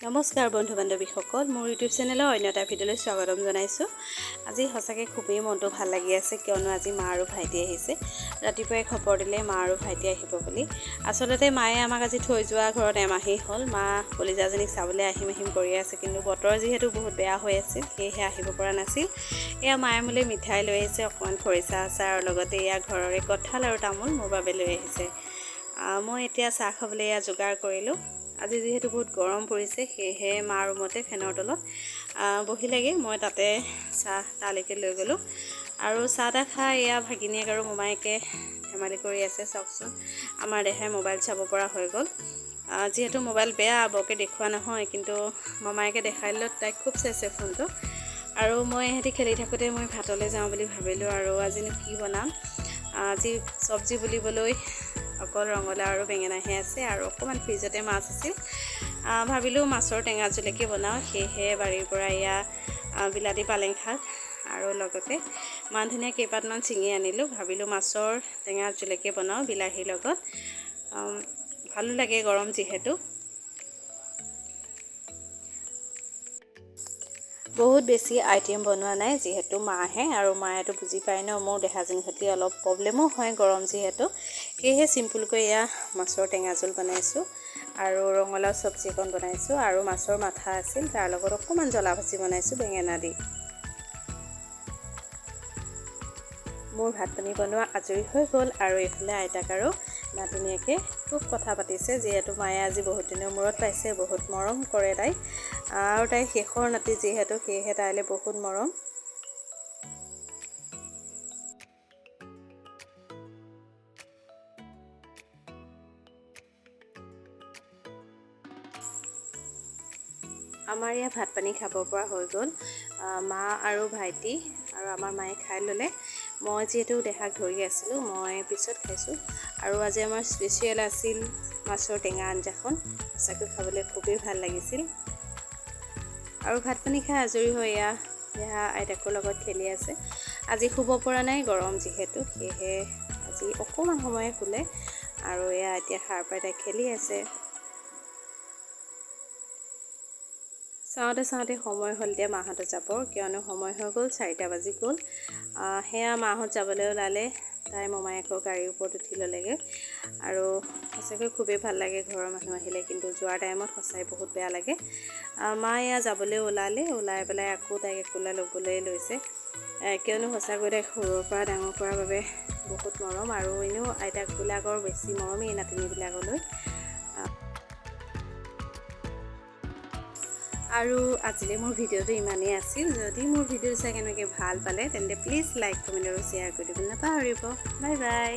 নমস্কাৰ বন্ধু বান্ধৱীসকল, মোৰ ইউটিউব চেনেলৰ অন্য এটা ভিডিঅ'লৈ স্বাগতম জনাইছোঁ। আজি সঁচাকৈ খুবেই মনটো ভাল লাগি আছে, কিয়নো আজি মা আৰু ভাইটি আহিছে। ৰাতিপুৱাই খবৰ দিলে মা আৰু ভাইটি আহিব বুলি। আচলতে মায়ে আমাক আজি থৈ যোৱা ঘৰত এমাহেই হ'ল। মা কলিজাজনীক চাবলৈ আহিম আহিম কৰি আছে, কিন্তু বতৰ যিহেতু বহুত বেয়া হৈ আছিল, সেয়েহে আহিব পৰা নাছিল। এয়া মায়ে মোলৈ মিঠাই লৈ আহিছে, অকণমান খৰিচা আচাৰ আৰু লগতে এয়া ঘৰৰে কঁঠাল আৰু তামোল মোৰ বাবে লৈ আহিছে। মই এতিয়া চাহ খাবলৈ এয়া যোগাৰ কৰিলোঁ। আজি যিহেতু বহুত গৰম পৰিছে, সেয়েহে মাৰ ৰুমতে ফেনৰ তলত বহিলেগৈ। মই তাতে চাহ তালৈকে লৈ গ'লোঁ আৰু চাহ তাহ খাই এয়া ভাগিনীয়েক আৰু মোমায়েকে ধেমালি কৰি আছে। চাওকচোন, আমাৰ দেহাই মোবাইল চাব পৰা হৈ গ'ল। যিহেতু মোবাইল বেয়া, বৰকৈ দেখুওৱা নহয়, কিন্তু মোমায়েকে দেখাই দিলত তাইক খুব চাইছে ফোনটো। আৰু মই ইহঁতি খেলি থাকোঁতে মই ভাতলৈ যাওঁ বুলি ভাবিলোঁ। আৰু আজিনো কি বনাম, আজি চব্জি বুলিবলৈ অকল ৰঙালাও আৰু বেঙেনাহে আছে, আৰু অকণমান ফ্ৰিজতে মাছ আছিল। ভাবিলোঁ মাছৰ টেঙা জোলেকে বনাওঁ, সেয়েহে বাৰীৰ পৰা এয়া বিলাতী পালেং শাক আৰু লগতে মান ধনিয়া কেইপাতমান ছিঙি আনিলোঁ। ভাবিলোঁ মাছৰ টেঙা জোলেকে বনাওঁ বিলাহীৰ লগত, ভালো লাগে গৰম যিহেতু। বহুত বেছি আইটেম বনোৱা নাই, যিহেতু মাহে আৰু মায়েতো বুজি পায় ন, মোৰ দেহাজনীৰ সৈতে অলপ প্ৰব্লেমো হয় গৰম যিহেতু। সেয়েহে চিম্পুলকৈ এয়া মাছৰ টেঙা জোল বনাইছোঁ আৰু ৰঙালাও চব্জি অকণ বনাইছোঁ, আৰু মাছৰ মাথা আছিল, তাৰ লগত অকণমান জ্বলা ভাজি বনাইছোঁ বেঙেনা দি। মোৰ ভাত পানী বনোৱা আজৰি হৈ গ'ল, আৰু এইফালে আইতাক আৰু নাতিনীয়েকে খুব কথা পাতিছে, যিহেতু মায়ে আজি বহুত দিনৰ মূৰত পাইছে। বহুত মৰম কৰে তাই, আৰু তাই শেষৰ নাতি যিহেতু, সেয়েহে তাইলৈ বহুত মৰম। আমাৰ ইয়াত ভাত পানী খাব পৰা হৈ গ'ল। মা আৰু ভাইটি আৰু আমাৰ মায়ে খাই ল'লে। মই যিহেতু দেহাক ধৰি আছিলোঁ, মই পিছত খাইছোঁ। আৰু আজি আমাৰ স্পেচিয়েল আছিল মাছৰ টেঙা আঞ্জাখন। সঁচাকৈ খাবলৈ খুবেই ভাল লাগিছিল। আৰু ভাত পানী খাই আজৰি হৈ এয়া আইতাকৰ লগত খেলি আছে। আজি শুব পৰা নাই, গৰম যিহেতু, সেয়েহে আজি অকণমান সময়ে শুলে, আৰু এয়া এতিয়া সাৰ পাই তাই খেলি আছে। চাওঁতে চাওঁতে সময় হ'ল এতিয়া মাহঁতে যাব, কিয়নো সময় হৈ গ'ল 4টা বাজি গ'ল। সেয়া মাহঁত যাবলৈ ওলালে, তাই মোমায়েকৰ গাড়ীৰ ওপৰত উঠি ল'লেগৈ। আৰু সঁচাকৈ খুবেই ভাল লাগে ঘৰৰ মানুহ আহিলে, কিন্তু যোৱাৰ টাইমত সঁচাই বহুত বেয়া লাগে। মা এয়া যাবলৈ ওলাই পেলাই আকৌ তাইক একোলা ল'বলৈ লৈছে, কিয়নো সঁচাকৈ তাইক সৰুৰ পৰা ডাঙৰ কৰাৰ বাবে বহুত মৰম, আৰু এনেও আইতাকবিলাকৰ বেছি মৰমেই নাতিনীবিলাকলৈ। আৰু আজিলৈ মোৰ ভিডিঅ'টো ইমানেই আছিল। যদি মোৰ ভিডিঅ' চাই কেনেকৈ ভাল পালে, তেন্তে প্লিজ লাইক, কমেণ্ট আৰু শ্বেয়াৰ কৰি দিবলৈ নাপাহৰিব। Bye bye.